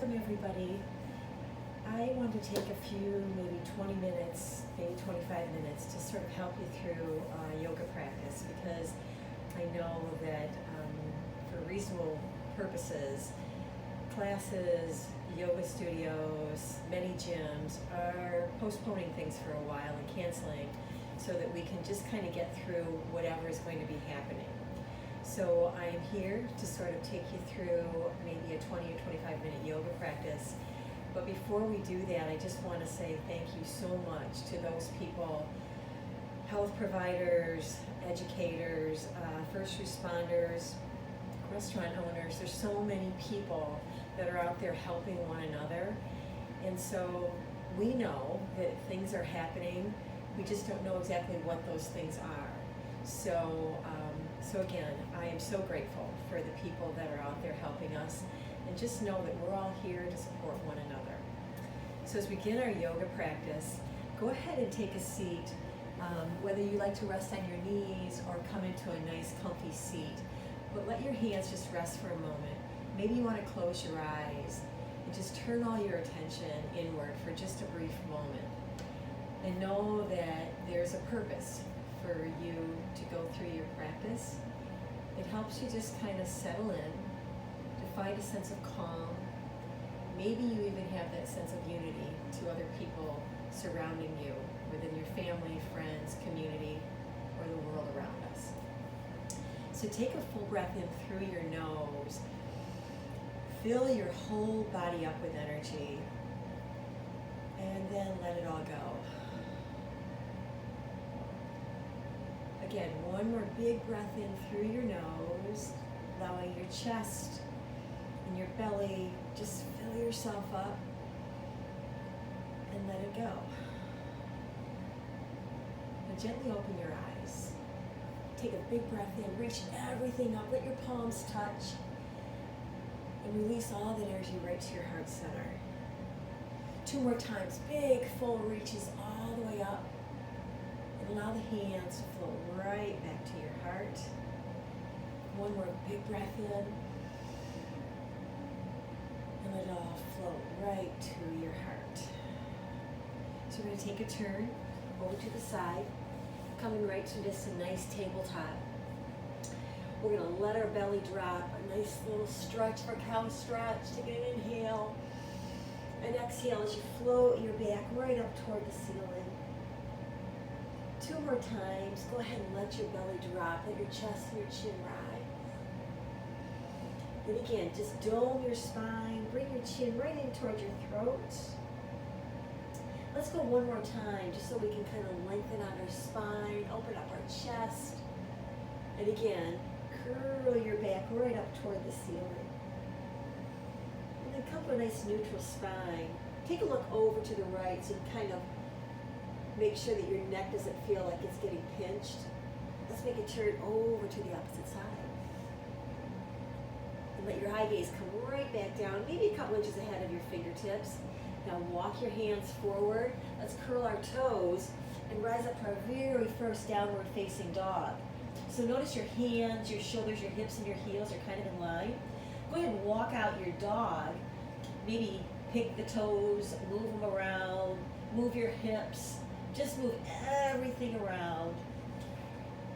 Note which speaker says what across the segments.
Speaker 1: welcome everybody. I want to take a few, maybe 20 minutes, maybe 25 minutes to sort of help you through yoga practice, because I know that for reasonable purposes, classes, yoga studios, many gyms are postponing things for a while and canceling so that we can just kind of get through whatever is going to be happening. So I am here to sort of take you through maybe a 20 or 25 minute yoga practice. But before we do that, I just want to say thank you so much to those people, health providers, educators, first responders, restaurant owners. There's so many people that are out there helping one another. And so we know that things are happening. We just don't know exactly what those things are. So again, I am so grateful for the people that are out there helping us, and just know that we're all here to support one another. So as we begin our yoga practice, go ahead and take a seat, whether you like to rest on your knees or come into a nice comfy seat, but let your hands just rest for a moment. Maybe you want to close your eyes and just turn all your attention inward for just a brief moment, and know that there's a purpose for you to go through your practice. It helps you just kind of settle in, to find a sense of calm. Maybe you even have that sense of unity to other people surrounding you, within your family, friends, community, or the world around us. So take a full breath in through your nose. Fill your whole body up with energy, and then let it all go. Again, one more big breath in through your nose, allowing your chest and your belly, just fill yourself up and let it go. Now gently open your eyes. Take a big breath in, reach everything up, let your palms touch, and release all that energy right to your heart center. 2 more times, big full reaches all the way up. And allow the hands to flow right back to your heart. 1 more big breath in. And let it all flow right to your heart. So we're going to take a turn over to the side, coming right to just a nice tabletop. We're going to let our belly drop, a nice little stretch for cow stretch. Take an inhale, and exhale as you float your back right up toward the ceiling. 2 more times. Go ahead and let your belly drop, let your chest and your chin rise. And again, just dome your spine, bring your chin right in toward your throat. Let's go 1 more time, just so we can kind of lengthen out our spine, open up our chest. And again, curl your back right up toward the ceiling. And then come to a nice neutral spine. Take a look over to the right, so you kind of make sure that your neck doesn't feel like it's getting pinched. Let's make a turn over to the opposite side. And let your eye gaze come right back down, maybe a couple inches ahead of your fingertips. Now walk your hands forward. Let's curl our toes and rise up to our very first downward facing dog. So notice your hands, your shoulders, your hips, and your heels are kind of in line. Go ahead and walk out your dog. Maybe pick the toes, move them around, move your hips. Just move everything around,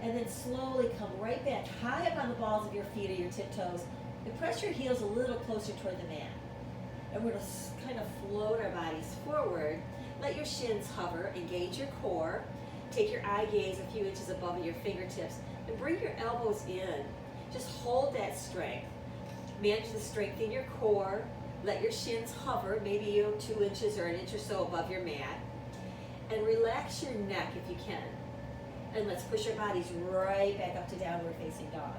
Speaker 1: and then slowly come right back, high up on the balls of your feet or your tiptoes, and press your heels a little closer toward the mat. And we're going to kind of float our bodies forward. Let your shins hover, engage your core, take your eye gaze a few inches above your fingertips, and bring your elbows in. Just hold that strength. Manage the strength in your core. Let your shins hover, maybe 2 inches or an inch or so above your mat. And relax your neck if you can. And let's push our bodies right back up to downward facing dog.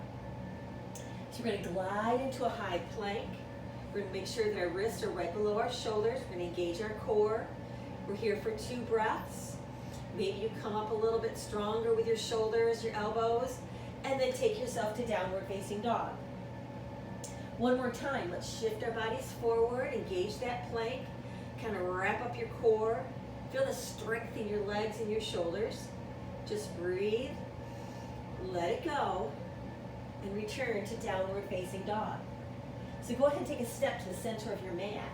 Speaker 1: So we're going to glide into a high plank. We're going to make sure that our wrists are right below our shoulders. We're going to engage our core. We're here for 2 breaths. Maybe you come up a little bit stronger with your shoulders, your elbows, and then take yourself to downward facing dog. 1 more time. Let's shift our bodies forward, engage that plank, kind of wrap up your core. Feel the strength in your legs and your shoulders. Just breathe, let it go, and return to downward facing dog. So go ahead and take a step to the center of your mat.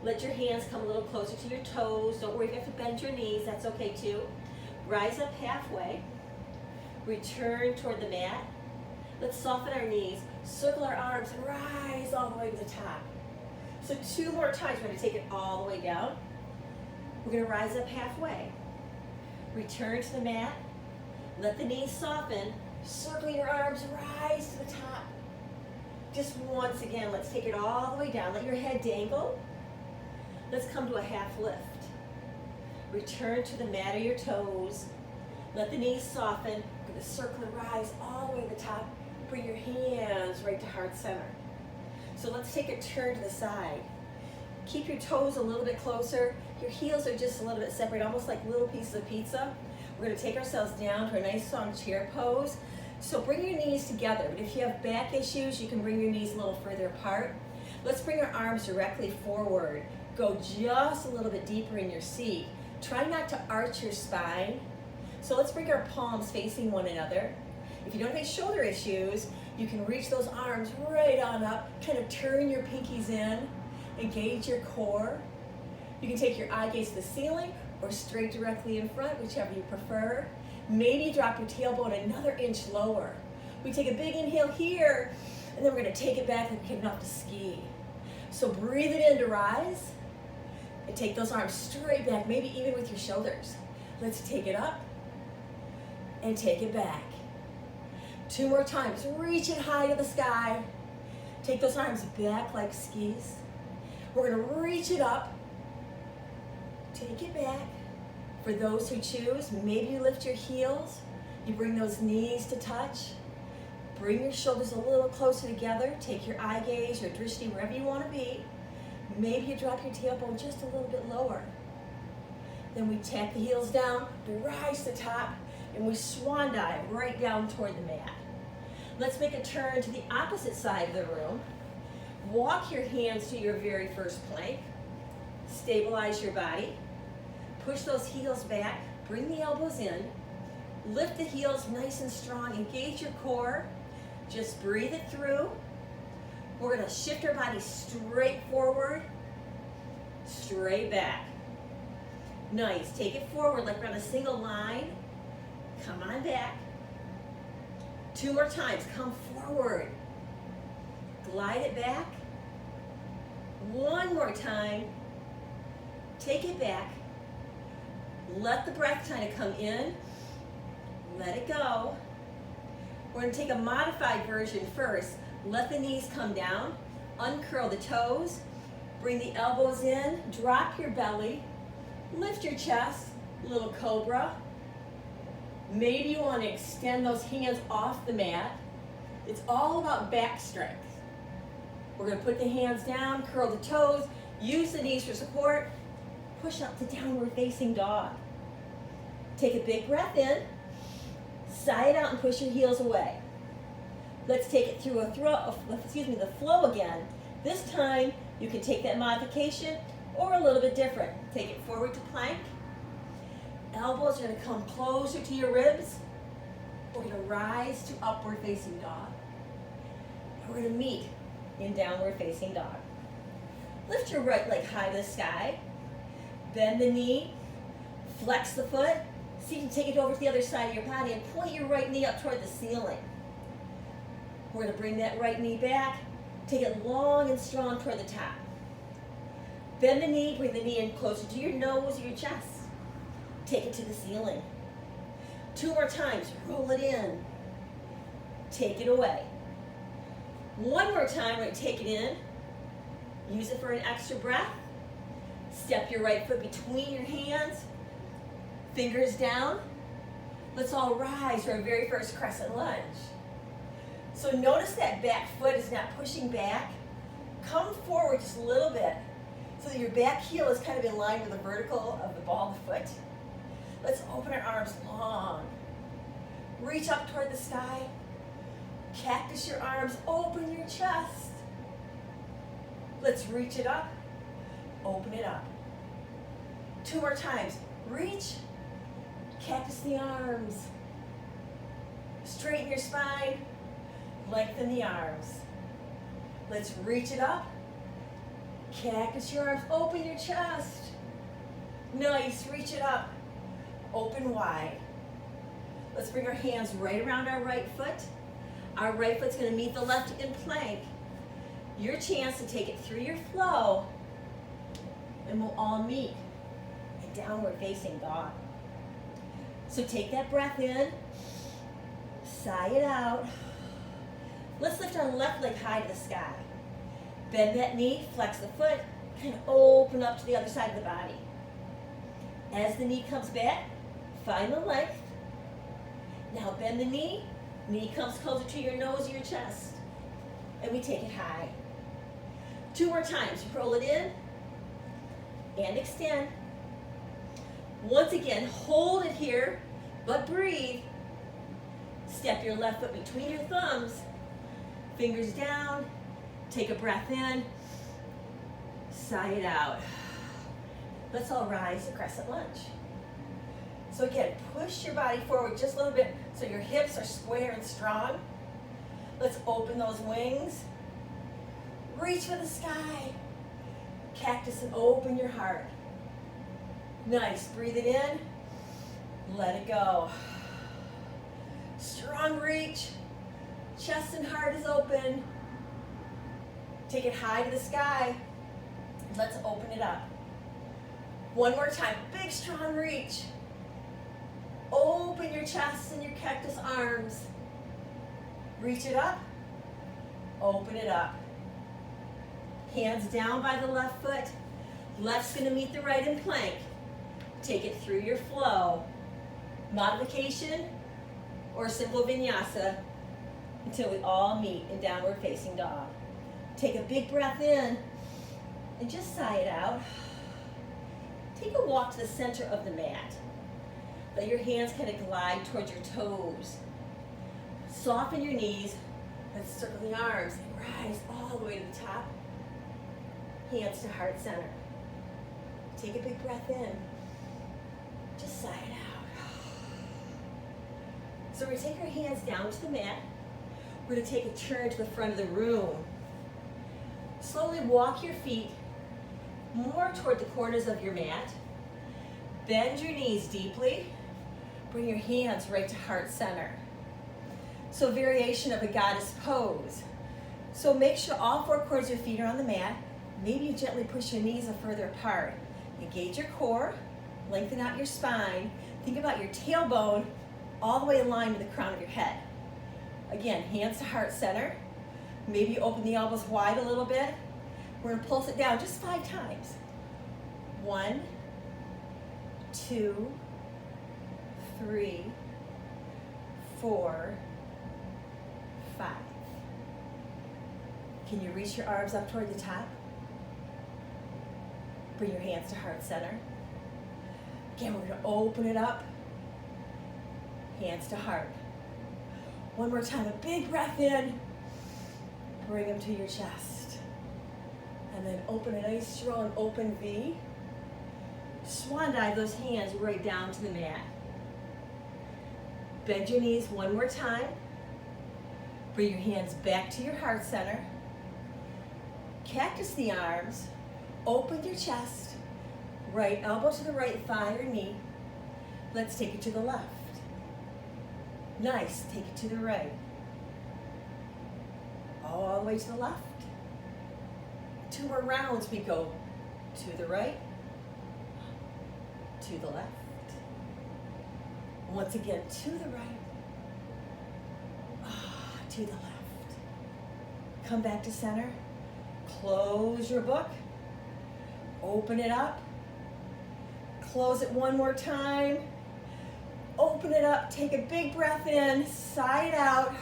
Speaker 1: Let your hands come a little closer to your toes. Don't worry if you have to bend your knees, that's okay too. Rise up halfway. Return toward the mat. Let's soften our knees, circle our arms, and rise all the way to the top. So 2 more times, we're going to take it all the way down. We're going to rise up halfway. Return to the mat. Let the knees soften. Circle your arms, rise to the top. Just once again, let's take it all the way down. Let your head dangle. Let's come to a half lift. Return to the mat or your toes. Let the knees soften. We're going to circle and rise all the way to the top. Bring your hands right to heart center. So let's take a turn to the side. Keep your toes a little bit closer. Your heels are just a little bit separate, almost like little pieces of pizza. We're going to take ourselves down to a nice strong chair pose. So bring your knees together. But if you have back issues, you can bring your knees a little further apart. Let's bring our arms directly forward. Go just a little bit deeper in your seat. Try not to arch your spine. So let's bring our palms facing one another. If you don't have any shoulder issues, you can reach those arms right on up, kind of turn your pinkies in, engage your core. You can take your eye gaze to the ceiling or straight directly in front, whichever you prefer. Maybe drop your tailbone another inch lower. We take a big inhale here, and then we're going to take it back and get enough to ski. So breathe it in to rise, and take those arms straight back, maybe even with your shoulders. Let's take it up, and take it back. 2 more times. Reach it high to the sky. Take those arms back like skis. We're going to reach it up. Take it back. For those who choose, maybe you lift your heels. You bring those knees to touch. Bring your shoulders a little closer together. Take your eye gaze, your drishti, wherever you want to be. Maybe you drop your tailbone just a little bit lower. Then we tap the heels down, we rise to the top, and we swan dive right down toward the mat. Let's make a turn to the opposite side of the room. Walk your hands to your very first plank. Stabilize your body. Push those heels back. Bring the elbows in. Lift the heels nice and strong. Engage your core. Just breathe it through. We're going to shift our body straight forward, straight back. Nice. Take it forward like we're on a single line. Come on back. 2 more times. Come forward. Glide it back. 1 more time. Take it back. Let the breath kind of come in. Let it go. We're going to take a modified version first. Let the knees come down. Uncurl the toes. Bring the elbows in. Drop your belly. Lift your chest. Little cobra. Maybe you want to extend those hands off the mat. It's all about back strength. We're going to put the hands down, curl the toes, use the knees for support, push up to downward facing dog. Take a big breath in, sigh it out and push your heels away. Let's take it through the flow again. This time you can take that modification or a little bit different. Take it forward to plank. Elbows are going to come closer to your ribs. We're going to rise to upward facing dog. And we're going to meet in downward facing dog. Lift your right leg high to the sky. Bend the knee. Flex the foot. See if you can take it over to the other side of your body and point your right knee up toward the ceiling. We're going to bring that right knee back. Take it long and strong toward the top. Bend the knee. Bring the knee in closer to your nose or your chest. Take it to the ceiling. 2 more times. Roll it in. Take it away. 1 more time. We're going to take it in. Use it for an extra breath. Step your right foot between your hands. Fingers down. Let's all rise for our very first crescent lunge. So notice that back foot is not pushing back. Come forward just a little bit so that your back heel is kind of in line with the vertical of the ball of the foot. Let's open our arms long. Reach up toward the sky. Cactus your arms. Open your chest. Let's reach it up. Open it up. 2 more times. Reach. Cactus the arms. Straighten your spine. Lengthen the arms. Let's reach it up. Cactus your arms, open your chest. Nice, reach it up. Open wide. Let's bring our hands right around our right foot. Our right foot's gonna meet the left in plank. Your chance to take it through your flow, and we'll all meet in downward facing dog. So take that breath in, sigh it out. Let's lift our left leg high to the sky. Bend that knee, flex the foot, kind of open up to the other side of the body. As the knee comes back, find the length. Now bend the knee comes closer to your nose or your chest, and we take it high. 2 more times, roll it in, and extend. Once again, hold it here, but breathe. Step your left foot between your thumbs, fingers down, take a breath in, sigh it out. Let's all rise to crescent lunge. So again, push your body forward just a little bit so your hips are square and strong. Let's open those wings. Reach for the sky. Cactus and open your heart. Nice, breathe it in, let it go. Strong reach, chest and heart is open. Take it high to the sky. Let's open it up. One more time, big strong reach. Open your chest and your cactus arms. Reach it up, open it up. Hands down by the left foot. Left's gonna meet the right in plank. Take it through your flow. Modification or simple vinyasa until we all meet in downward facing dog. Take a big breath in and just sigh it out. Take a walk to the center of the mat. Let your hands kind of glide towards your toes. Soften your knees and circle the arms and rise all the way to the top. Hands to heart center. Take a big breath in. Just sigh it out. So we're going to take our hands down to the mat. We're going to take a turn to the front of the room. Slowly walk your feet more toward the corners of your mat. Bend your knees deeply. Bring your hands right to heart center. So variation of a goddess pose. So make sure all 4 corners of your feet are on the mat. Maybe you gently push your knees further apart. Engage your core, lengthen out your spine. Think about your tailbone all the way aligned with the crown of your head. Again, hands to heart center. Maybe open the elbows wide a little bit. We're gonna pulse it down just 5 times. 1, 2, 3, 4, 5. Can you reach your arms up toward the top? Bring your hands to heart center. Again, we're gonna open it up. Hands to heart. One more time, a big breath in. Bring them to your chest. And then open a nice strong open V. Swan dive those hands right down to the mat. Bend your knees one more time. Bring your hands back to your heart center. Cactus the arms. Open your chest. Right elbow to the right thigh or knee. Let's take it to the left. Nice, take it to the right. All the way to the left. 2 more rounds, we go to the right, to the left. Once again, to the right, to the left. Come back to center. Close your book. Open it up. Close it one more time. Open it up. Take a big breath in. Sigh it out.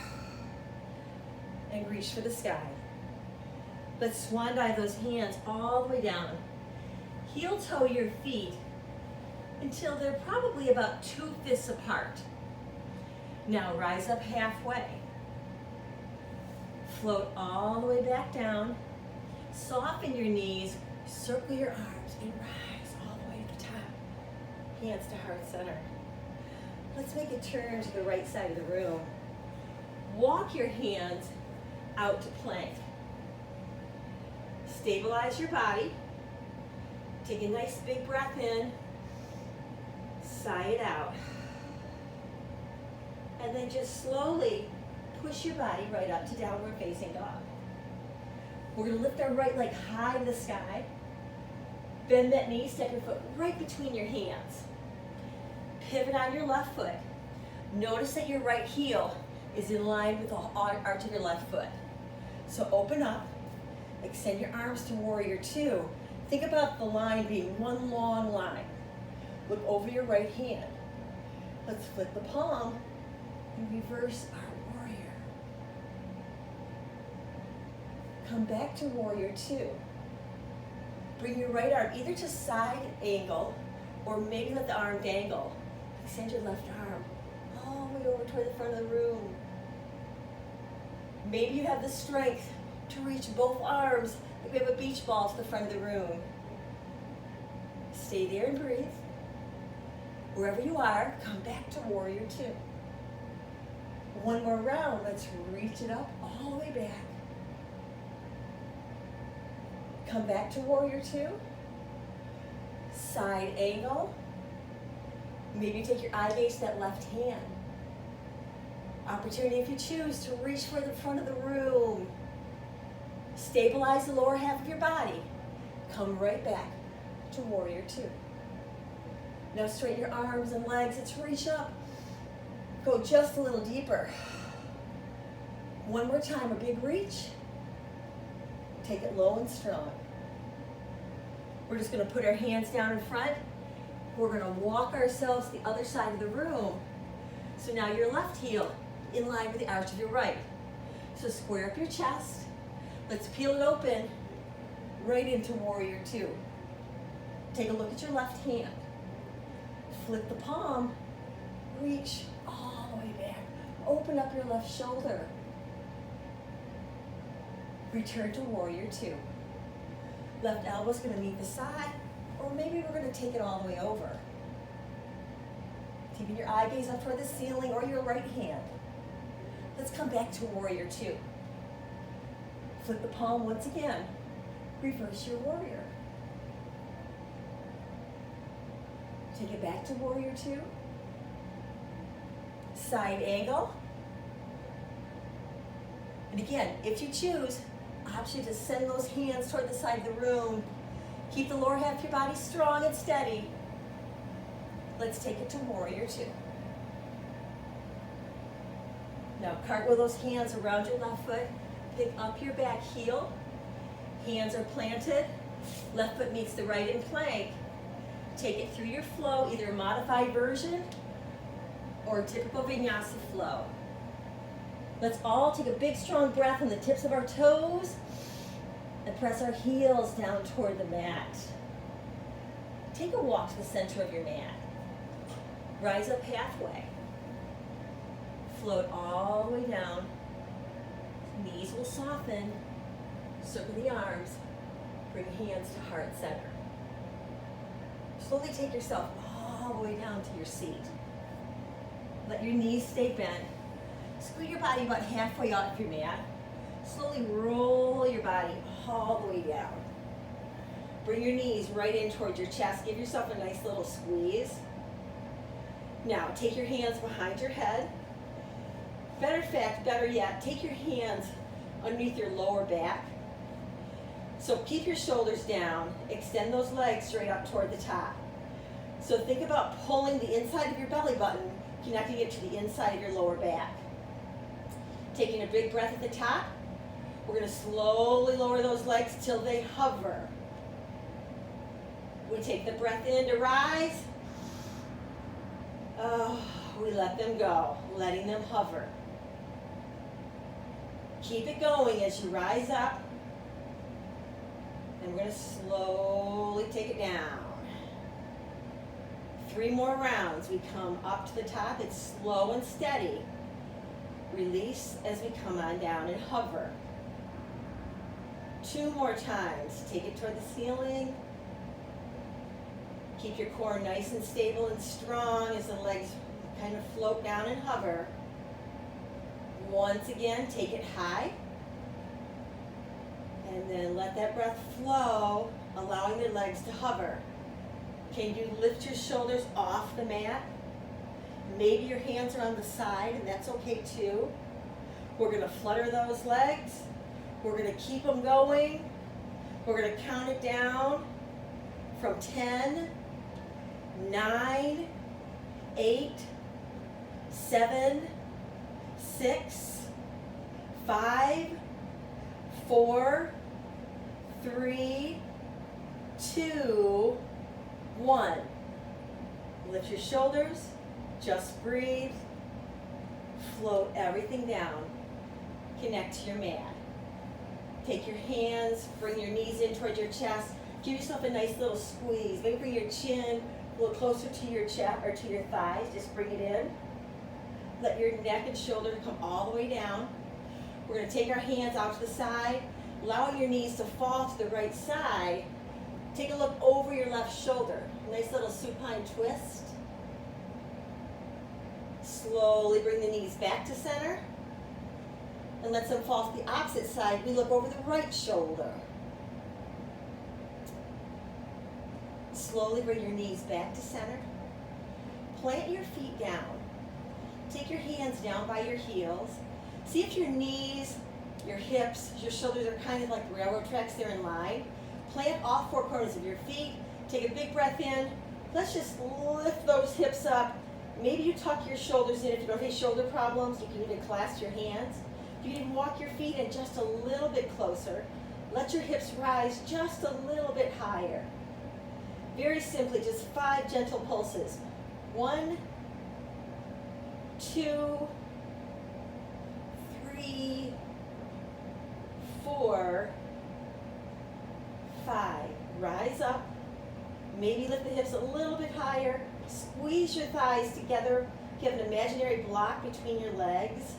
Speaker 1: And reach for the sky. Let's swan dive those hands all the way down. Heel toe your feet until they're probably about 2 fists apart. Now rise up halfway. Float all the way back down. Soften your knees. Circle your arms and rise all the way to the top. Hands to heart center. Let's make a turn to the right side of the room. Walk your hands out to plank. Stabilize your body. Take a nice big breath in. Sigh it out. And then just slowly push your body right up to downward facing dog. We're going to lift our right leg high to the sky. Bend that knee, step your foot right between your hands. Pivot on your left foot. Notice that your right heel is in line with the arch of your left foot. So open up, extend your arms to warrior two. Think about the line being one long line. Look over your right hand. Let's flip the palm and reverse our warrior. Come back to warrior two. Bring your right arm either to side angle or maybe let the arm dangle. Extend your left arm all the way over toward the front of the room. Maybe you have the strength to reach both arms like we have a beach ball to the front of the room. Stay there and breathe. Wherever you are, come back to warrior two. One more round. Let's reach it up all the way back. Come back to warrior two. Side angle. Maybe take your eye gaze to that left hand. Opportunity, if you choose, to reach for the front of the room. Stabilize the lower half of your body. Come right back to warrior two. Now straighten your arms and legs. Let's reach up. Go just a little deeper. One more time, a big reach. Take it low and strong. We're just going to put our hands down in front. We're going to walk ourselves to the other side of the room. So now your left heel in line with the arch of your right. So square up your chest. Let's peel it open right into warrior two. Take a look at your left hand. Flip the palm. Reach all the way back. Open up your left shoulder. Return to warrior two. Left elbow's going to meet the side, or maybe we're going to take it all the way over. Keeping your eye gaze up toward the ceiling or your right hand. Let's come back to warrior two. Flip the palm once again. Reverse your warrior. Take it back to warrior two. Side angle. And again, if you choose, option to send those hands toward the side of the room. Keep the lower half of your body strong and steady. Let's take it to warrior two. Now cartwheel those hands around your left foot. Pick up your back heel. Hands are planted. Left foot meets the right in plank. Take it through your flow, either a modified version or a typical vinyasa flow. Let's all take a big strong breath on the tips of our toes and press our heels down toward the mat. Take a walk to the center of your mat. Rise up halfway. Float all the way down. Knees will soften. Circle the arms. Bring hands to heart center. Slowly take yourself all the way down to your seat. Let your knees stay bent. Scoot your body about halfway off your mat. Slowly roll your body all the way down. Bring your knees right in towards your chest. Give yourself a nice little squeeze. Now, take your hands behind your head. Better yet, take your hands underneath your lower back. So keep your shoulders down. Extend those legs straight up toward the top. So think about pulling the inside of your belly button, connecting it to the inside of your lower back. Taking a big breath at the top. We're going to slowly lower those legs till they hover. We take the breath in to rise. Oh, we let them go, letting them hover. Keep it going as you rise up. And we're going to slowly take it down. 3 more rounds. We come up to the top. It's slow and steady. Release as we come on down and hover. 2 more times. Take it toward the ceiling. Keep your core nice and stable and strong as the legs kind of float down and hover. Once again, take it high. And then let that breath flow, allowing the legs to hover. Can you lift your shoulders off the mat? Maybe your hands are on the side, and that's okay too. We're going to flutter those legs. We're going to keep them going. We're going to count it down from 10, 9, 8, 7, 6, 5, 4, 3, 2, 1. Lift your shoulders, just breathe, float everything down, connect to your mat. Take your hands, bring your knees in towards your chest, give yourself a nice little squeeze. Maybe bring your chin a little closer to your chest or to your thighs, just bring it in. Let your neck and shoulder come all the way down. We're going to take our hands out to the side, allowing your knees to fall to the right side. Take a look over your left shoulder. Nice little supine twist. Slowly bring the knees back to center. And let them fall to the opposite side. We look over the right shoulder. Slowly bring your knees back to center. Plant your feet down. Take your hands down by your heels. See if your knees, your hips, your shoulders are kind of like railroad tracks, they're in line. Plant all four corners of your feet. Take a big breath in. Let's just lift those hips up. Maybe you tuck your shoulders in. If you don't have shoulder problems, you can even clasp your hands. You can even walk your feet in just a little bit closer. Let your hips rise just a little bit higher. Very simply, just 5 gentle pulses. 1, 2, 3, 4, 5. Rise up. Maybe lift the hips a little bit higher. Squeeze your thighs together. You have an imaginary block between your legs.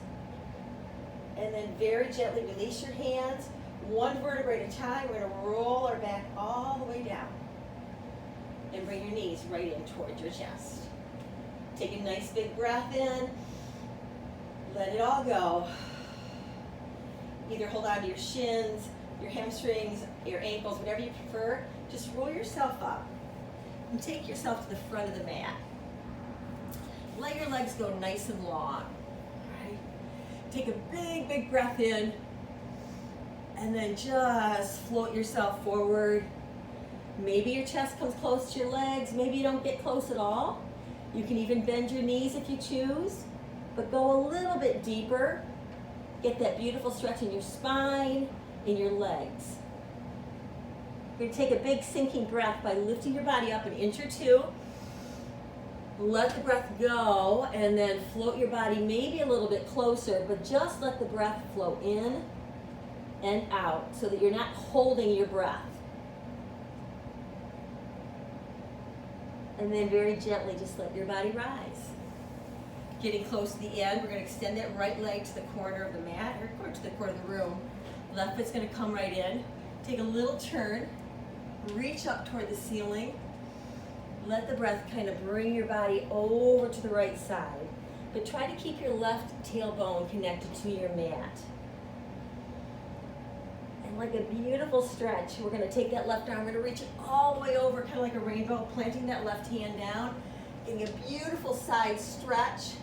Speaker 1: And then very gently release your hands. 1 vertebrae at a time. We're going to roll our back all the way down. And bring your knees right in towards your chest. Take a nice big breath in. Let it all go. Either hold on to your shins, your hamstrings, your ankles, whatever you prefer. Just roll yourself up and take yourself to the front of the mat. Let your legs go nice and long. Right? Take a big, big breath in and then just float yourself forward. Maybe your chest comes close to your legs. Maybe you don't get close at all. You can even bend your knees if you choose, but go a little bit deeper. Get that beautiful stretch in your spine, in your legs. You're going to take a big sinking breath by lifting your body up an inch or 2. Let the breath go and then float your body maybe a little bit closer, but just let the breath flow in and out so that you're not holding your breath. And then very gently just let your body rise. Getting close to the end, we're going to extend that right leg to the corner of the mat, or to the corner of the room. Left foot's going to come right in. Take a little turn. Reach up toward the ceiling. Let the breath kind of bring your body over to the right side. But try to keep your left tailbone connected to your mat. And like a beautiful stretch, we're going to take that left arm, we're going to reach it all the way over, kind of like a rainbow, planting that left hand down. Getting a beautiful side stretch.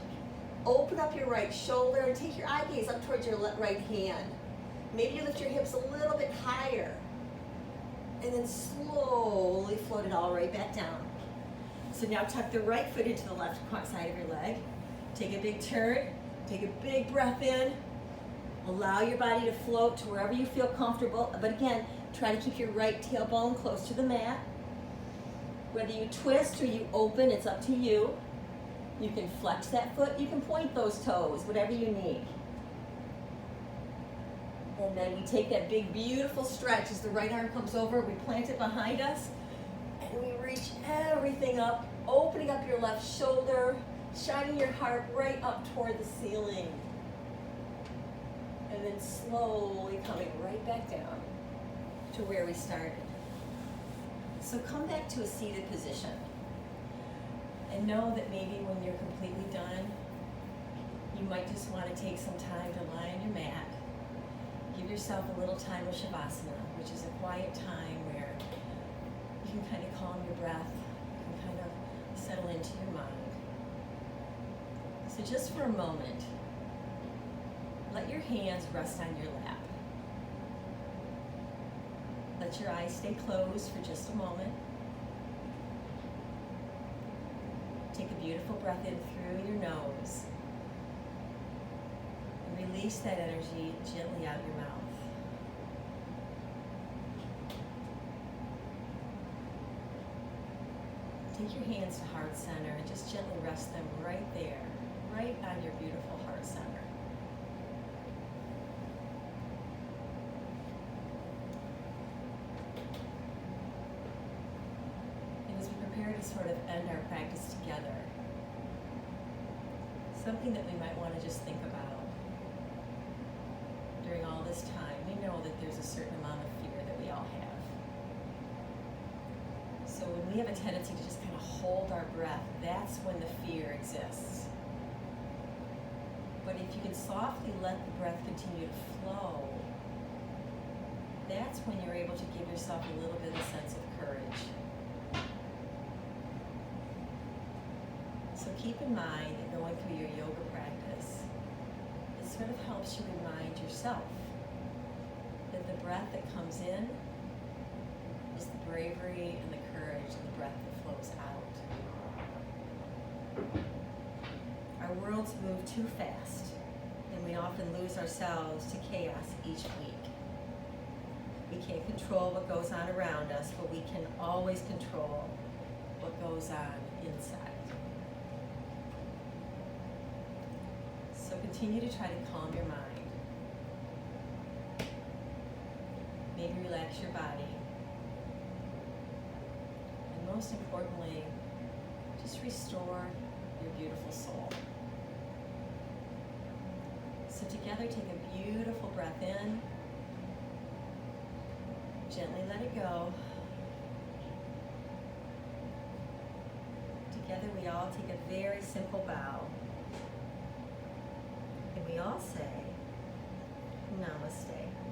Speaker 1: Open up your right shoulder and take your eye gaze up towards your right hand. Maybe you lift your hips a little bit higher. And then slowly float it all right back down. So now tuck the right foot into the left side of your leg. Take a big turn. Take a big breath in. Allow your body to float to wherever you feel comfortable. But again, try to keep your right tailbone close to the mat. Whether you twist or you open, it's up to you. You can flex that foot. You can point those toes, whatever you need. And then we take that big, beautiful stretch as the right arm comes over. We plant it behind us. And we reach everything up, opening up your left shoulder, shining your heart right up toward the ceiling. And then slowly coming right back down to where we started. So come back to a seated position. And know that maybe when you're completely done, you might just want to take some time to lie on your mat. Give yourself a little time of Shavasana, which is a quiet time where you can kind of calm your breath, you can kind of settle into your mind. So just for a moment, let your hands rest on your lap. Let your eyes stay closed for just a moment. Take a beautiful breath in through your nose. And release that energy gently out your mouth. Take your hands to heart center and just gently rest them right there, right on your beautiful heart center. And as we prepare to sort of end our practice together, something that we might want to just think about during all this time, we know that there's a certain amount of fear that we all have. So when we have a tendency to just kind of hold our breath, that's when the fear exists. But if you can softly let the breath continue to flow, that's when you're able to give yourself a little bit of a sense of courage. So keep in mind that going through your yoga practice, it sort of helps you remind yourself that the breath that comes in is the bravery and the courage and the breath that flows out. Our worlds move too fast, and we often lose ourselves to chaos each week. We can't control what goes on around us, but we can always control what goes on inside. So continue to try to calm your mind. Maybe relax your body. And most importantly, just restore your beautiful soul. So together, take a beautiful breath in. Gently let it go. Together, we all take a very simple bow. And we all say, Namaste.